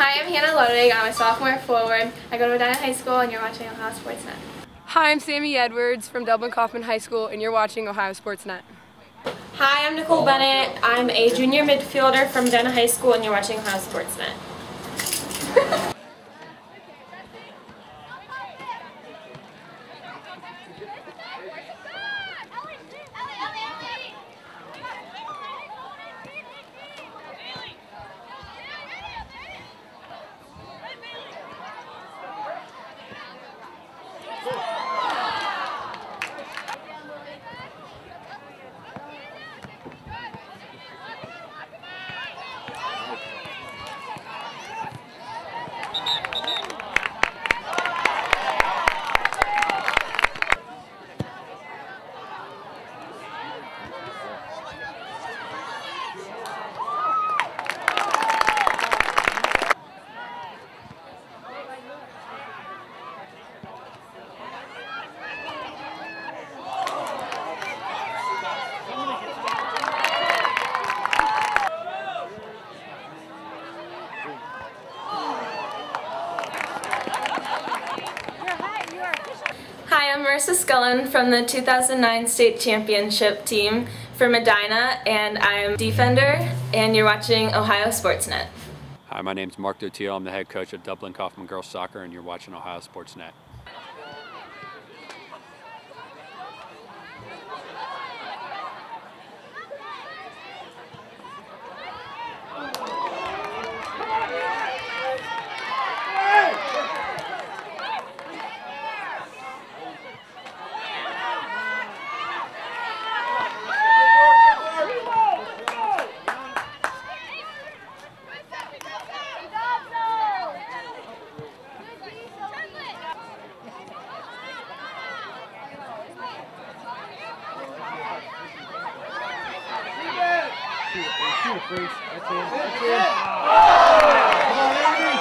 Hi, I'm Hannah Ludwig. I'm a sophomore forward. I go to Medina High School and you're watching Ohio Sportsnet. Hi, I'm Sammy Edwards from Dublin Coffman High School and you're watching Ohio Sportsnet. Hi, I'm Nicole Bennett. I'm a junior midfielder from Medina High School and you're watching Ohio Sportsnet. Hi, I'm Marissa Scullen from the 2009 State Championship team for Medina, and I'm defender, and you're watching Ohio Sportsnet. Hi, my name's Mark Dotiel. I'm the head coach of Dublin Coffman Girls Soccer, and you're watching Ohio Sportsnet. That's in. That's in. Come on, Andy.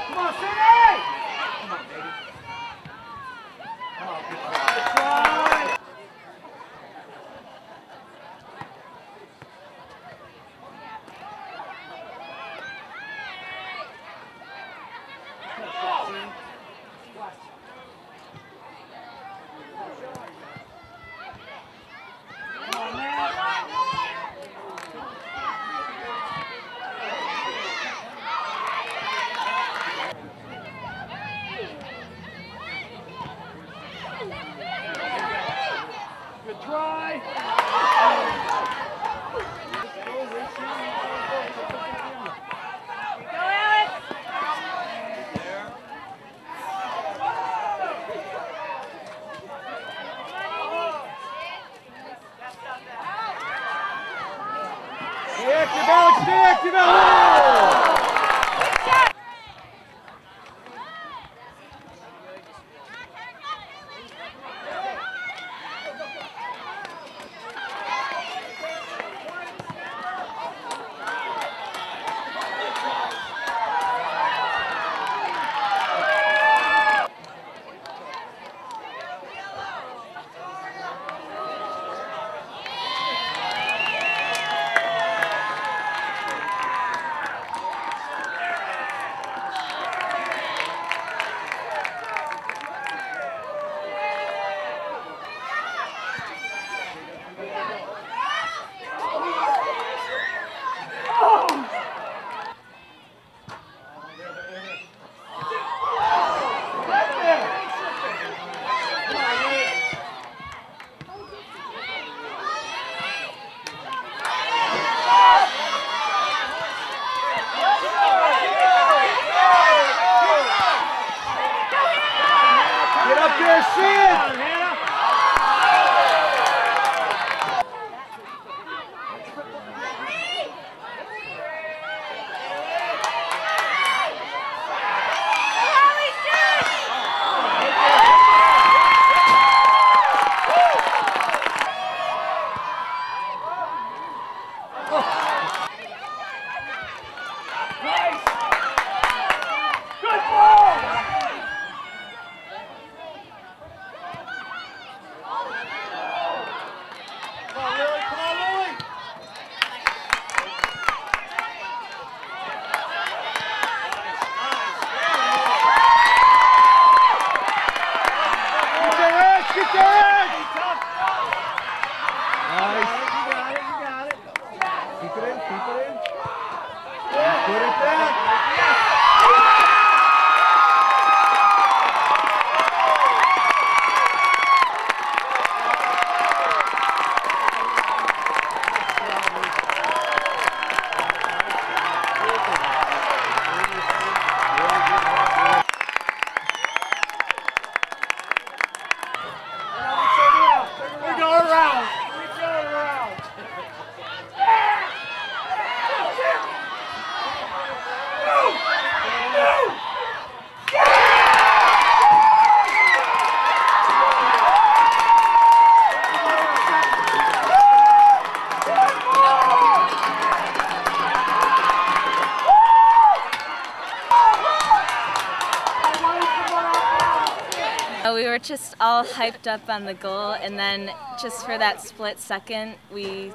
Come on, Cindy! Come on, baby. Oh, good try. Good try. Stay active, Alex. Stay active, Alex. we were just all hyped up on the goal, and then just for that split second, they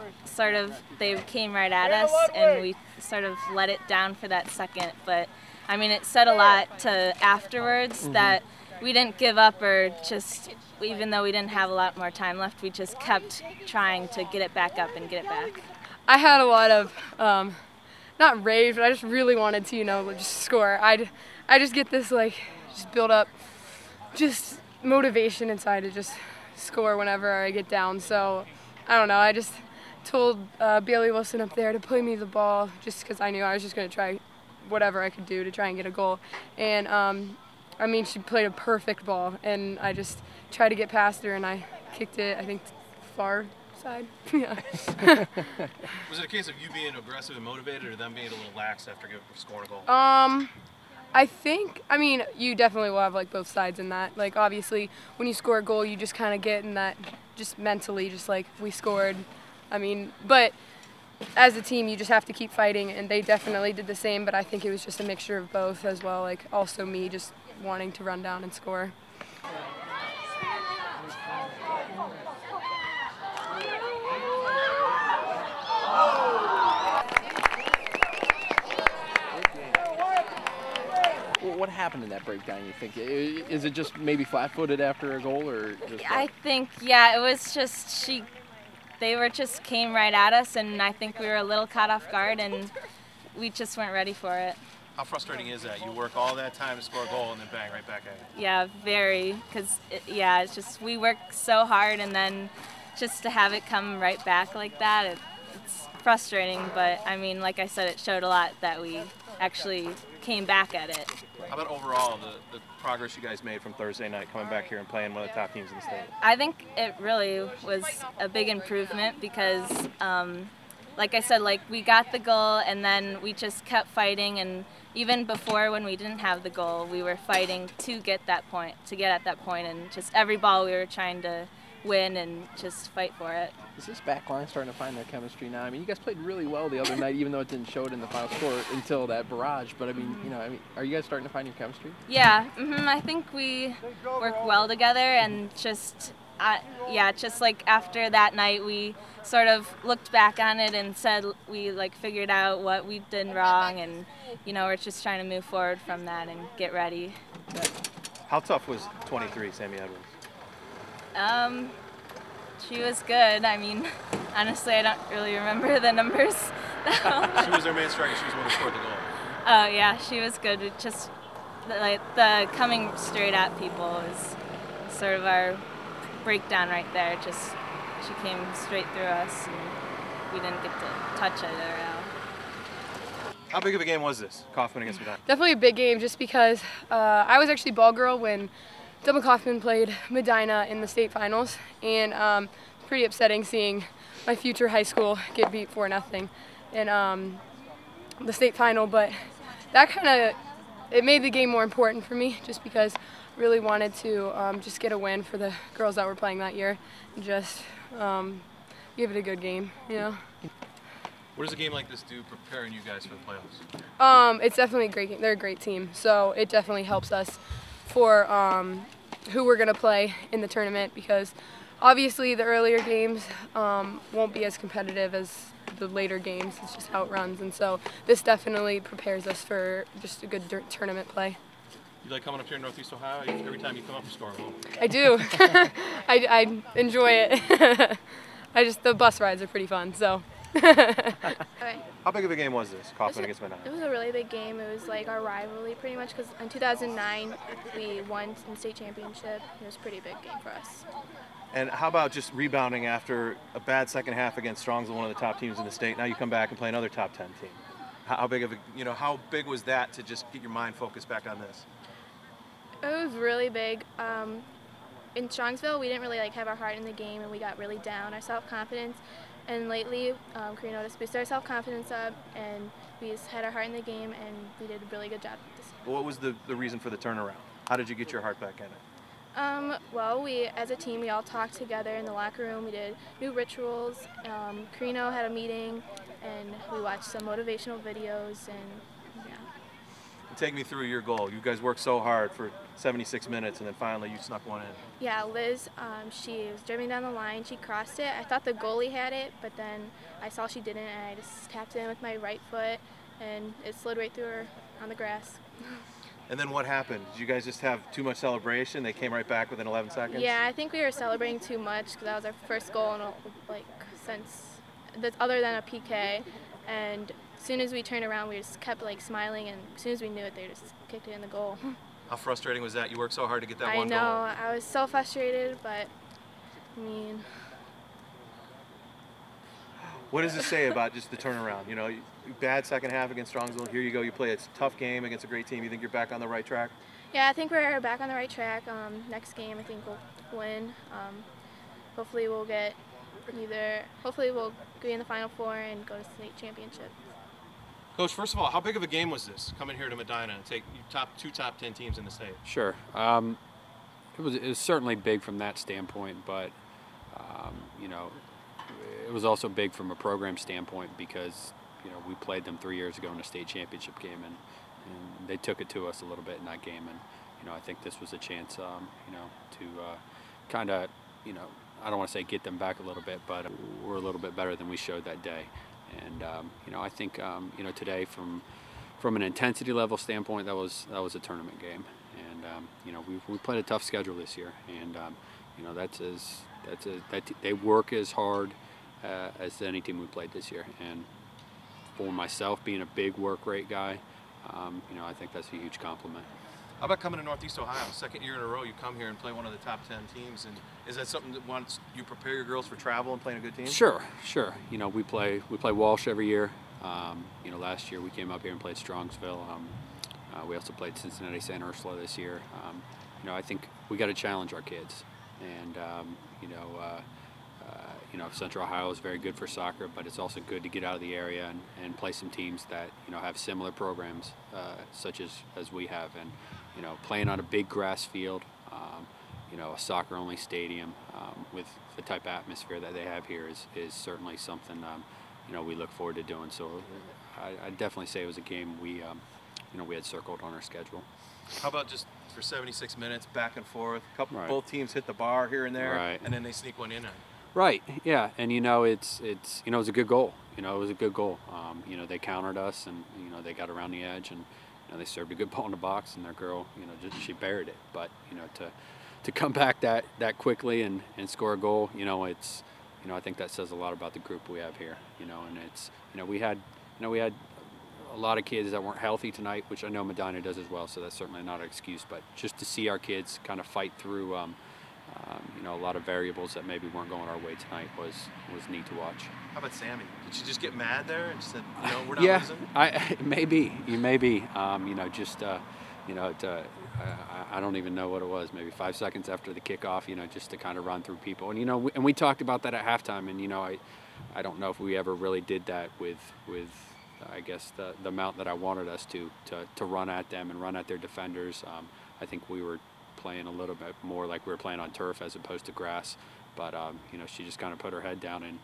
came right at us, and we sort of let it down for that second. But I mean, it said a lot to afterwards that we didn't give up, or just, even though we didn't have a lot more time left, we just kept trying to get it back up and get it back. I had a lot of, not rage, but I just really wanted to, just score. I just get this, just build up, just motivation inside to just score whenever I get down. So, I don't know, I just told Bailey Wilson up there to play me the ball just because I knew I was just going to try whatever I could do to try and get a goal. And, I mean, she played a perfect ball, and I just tried to get past her, and I kicked it, I think, far side. Yeah. Was it a case of you being aggressive and motivated, or them being a little lax after scoring a goal? I mean, you definitely will have both sides in that. Obviously, when you score a goal, you just kind of get in that, just mentally, just we scored. I mean, but as a team, you just have to keep fighting, and they definitely did the same. But I think it was just a mixture of both as well. Also me just wanting to run down and score. What happened in that breakdown, you think? Is it just maybe flat-footed after a goal, or just I think, yeah, it was just they just came right at us, and I think we were a little caught off guard, and we just weren't ready for it. How frustrating is that? You work all that time to score a goal, and then bang, right back at you. Yeah, very, because, it's just, we work so hard, and then just to have it come right back like that, it's frustrating, but, I mean, like I said, it showed a lot that we actually came back at it. How about overall, the progress you guys made from Thursday night, coming back here and playing one of the top teams in the state? I think it really was a big improvement because, like I said, we got the goal, and then we just kept fighting, and even before, when we didn't have the goal, we were fighting to get at that point, and just every ball we were trying to win and just fight for it. Is this back line starting to find their chemistry now? I mean, you guys played really well the other night, even though it didn't show it in the final score until that barrage. But I mean, are you guys starting to find your chemistry? Yeah, I think we work well together, and just after that night, we sort of looked back on it and said we figured out what we did wrong, and we're just trying to move forward from that and get ready. How tough was 23, Sammy Edwards? She was good. I mean, honestly, I don't really remember the numbers. She was their main striker. She was the one who scored the goal. Oh yeah, she was good. It just the coming straight at people was sort of our breakdown right there. Just she came straight through us, and we didn't get to touch it or out. How big of a game was this, Coffman against Medina? Definitely a big game, just because I was actually ball girl when Dublin Coffman played Medina in the state finals, and it's pretty upsetting seeing my future high school get beat 4-0 in the state final. But that it made the game more important for me, just because I really wanted to just get a win for the girls that were playing that year, and just give it a good game, What does a game like this do preparing you guys for the playoffs? It's definitely a great game. They're a great team, so it definitely helps us for who we're going to play in the tournament, because obviously the earlier games won't be as competitive as the later games. It's just how it runs, and so this definitely prepares us for just a good tournament play. You like coming up here in Northeast Ohio? Every time you come up, you score a goal. I do. I enjoy it. The bus rides are pretty fun, so. How big of a game was this, Coffman against Medina? It was a really big game. It was like our rivalry pretty much, because in 2009 we won the state championship. It was a pretty big game for us. And how about just rebounding after a bad second half against Strongsville, one of the top teams in the state? Now you come back and play another top 10 team. How big of a, how big was that to just get your mind focused back on this? It was really big. In Strongsville, we didn't really have our heart in the game, and we got really down, our self-confidence. And lately, Korea noticed boosted our self-confidence up, and we just had our heart in the game, and we did a really good job with this. What was the reason for the turnaround? How did you get your heart back in it? Well, as a team, we all talked together in the locker room. We did new rituals. Carino had a meeting, and we watched some motivational videos, and yeah. Take me through your goal. You guys worked so hard for 76 minutes, and then finally you snuck one in. Yeah, Liz, she was driving down the line. She crossed it. I thought the goalie had it, but then I saw she didn't, and I just tapped it in with my right foot, and it slid right through her on the grass. And then what happened? Did you guys just have too much celebration? They came right back within 11 seconds? Yeah, I think we were celebrating too much because that was our first goal in, like, since that's other than a PK. And as soon as we turned around, we just kept like smiling, and as soon as we knew it, they just kicked it in the goal. How frustrating was that? You worked so hard to get that one goal. goal. I know. I was so frustrated, but I mean. What does it say about just the turnaround? You know, bad second half against Strongsville. Here you go. You play a tough game against a great team. You think you're back on the right track? Yeah, I think we're back on the right track. Next game, I think we'll win. Hopefully we'll get hopefully we'll be in the Final Four and go to state championship. Coach, first of all, how big of a game was this coming here to Medina and take two top 10 teams in the state? Sure. It was certainly big from that standpoint, but you know, it was also big from a program standpoint because, you know, we played them 3 years ago in a state championship game, and they took it to us a little bit in that game. And, you know, I think this was a chance, you know, to kind of, you know, I don't want to say get them back a little bit, but we're a little bit better than we showed that day. And, you know, I think, you know, today from an intensity level standpoint, that was a tournament game. And, you know, we played a tough schedule this year. And, you know, they work as hard as any team we played this year. And for myself, being a big work rate guy, you know, I think that's a huge compliment. How about coming to Northeast Ohio? Second year in a row you come here and play one of the top 10 teams. And is that something that once you prepare your girls for travel and playing a good team? Sure. You know, we play Walsh every year. You know, last year we came up here and played Strongsville. We also played Cincinnati St. Ursula this year. You know, I think we got to challenge our kids. And, you know, Central Ohio is very good for soccer, but it's also good to get out of the area and play some teams that, you know, have similar programs such as we have. And, you know, playing on a big grass field, you know, a soccer-only stadium with the type of atmosphere that they have here is certainly something, you know, we look forward to doing. So I'd definitely say it was a game we, you know, we had circled on our schedule. How about just for 76 minutes, back and forth, Right. Both teams hit the bar here and there, Right. and then they sneak one in. Right. Yeah. And you know, it's you know, it was a good goal. You know, it was a good goal. You know, they countered us, and you know, they got around the edge, and you know, they served a good ball in the box, and their girl, you know, she buried it. But you know, to come back that quickly and score a goal, you know, it's, you know, I think that says a lot about the group we have here. You know, and it's, you know, we had a lot of kids that weren't healthy tonight, which I know Medina does as well. So that's certainly not an excuse. But just to see our kids kind of fight through. You know, a lot of variables that maybe weren't going our way tonight was neat to watch. How about Sammy? Did she just get mad there and said, you know, we're not losing? Maybe. You know, just, you know, I don't even know what it was. Maybe 5 seconds after the kickoff, you know, just to kind of run through people. And, you know, we talked about that at halftime. And, you know, I don't know if we ever really did that with I guess, the amount that I wanted us to run at them and run at their defenders. I think we were playing a little bit more like we were playing on turf as opposed to grass, but you know, she just kind of put her head down and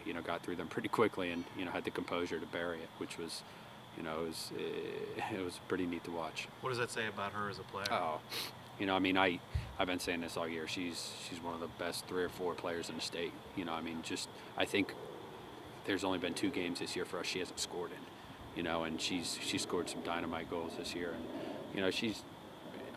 you know, got through them pretty quickly, and you know, had the composure to bury it, which was, you know, it was pretty neat to watch. What does that say about her as a player? Oh, you know, I mean, I've been saying this all year. She's one of the best 3 or 4 players in the state. You know, I mean, just I think there's only been 2 games this year for us she hasn't scored in. You know, and she scored some dynamite goals this year, and you know,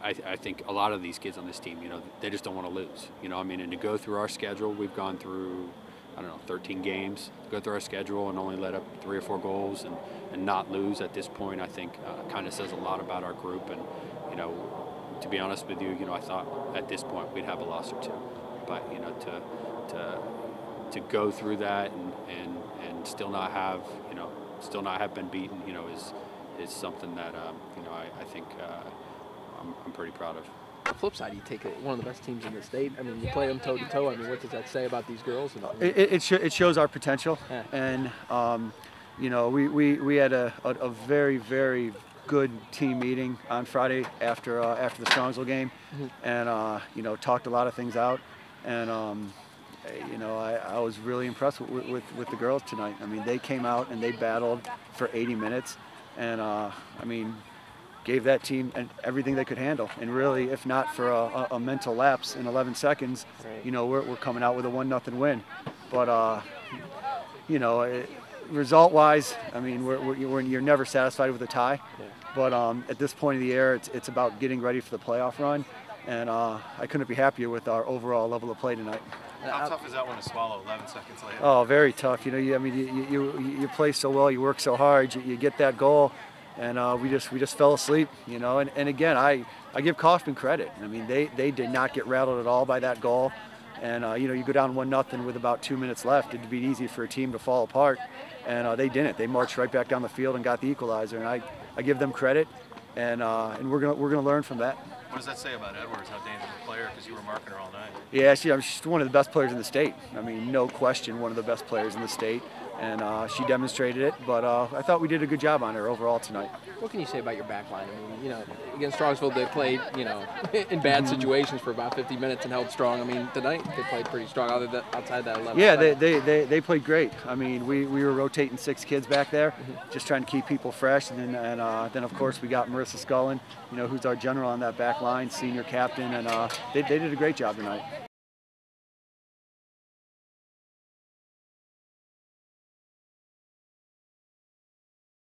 I think a lot of these kids on this team, you know, they just don't want to lose. You know, I mean, and to go through our schedule, we've gone through, I don't know, 13 games, go through our schedule and only let up 3 or 4 goals and not lose at this point, I think kind of says a lot about our group. And, you know, to be honest with you, you know, I thought at this point we'd have a loss or 2. But, you know, to go through that and still not have, you know, still not have been beaten, you know, is something that, you know, I think I'm pretty proud of. On the flip side, you take one of the best teams in the state. I mean, you play them toe to toe. I mean, what does that say about these girls? It shows our potential, yeah. And you know, we had a very, very good team meeting on Friday after the Strongsville game, and you know, talked a lot of things out, and you know, I was really impressed with the girls tonight. I mean, they came out and they battled for 80 minutes, and I mean, gave that team everything they could handle. And really, if not for a mental lapse in 11 seconds, Right. you know, we're coming out with a 1-0 win. But you know, result-wise, I mean, you're never satisfied with a tie. Yeah. But at this point of the year, it's about getting ready for the playoff run. And I couldn't be happier with our overall level of play tonight. How tough is that one to swallow 11 seconds later? Oh, very tough. You know, I mean, you play so well, you work so hard, you get that goal, and we just fell asleep. You know, and again, I give Coffman credit. I mean, they did not get rattled at all by that goal, and you know, you go down 1-0 with about 2 minutes left. It'd be easy for a team to fall apart, and they didn't. They marched right back down the field and got the equalizer, and I give them credit, and we're gonna learn from that. What does that say about Edwards, how dangerous a player, because you were marking her all night? Yeah, she's one of the best players in the state. I mean, no question, one of the best players in the state, and she demonstrated it. But I thought we did a good job on her overall tonight. What can you say about your back line? I mean, you know, against Strongsville, they played, you know, in bad situations for about 50 minutes and held strong. I mean, tonight they played pretty strong outside that 11. Yeah, they played great. I mean, we were rotating 6 kids back there, just trying to keep people fresh. And then of course we got Marissa Scullin, you know, who's our general on that back line, senior captain, and they did a great job tonight.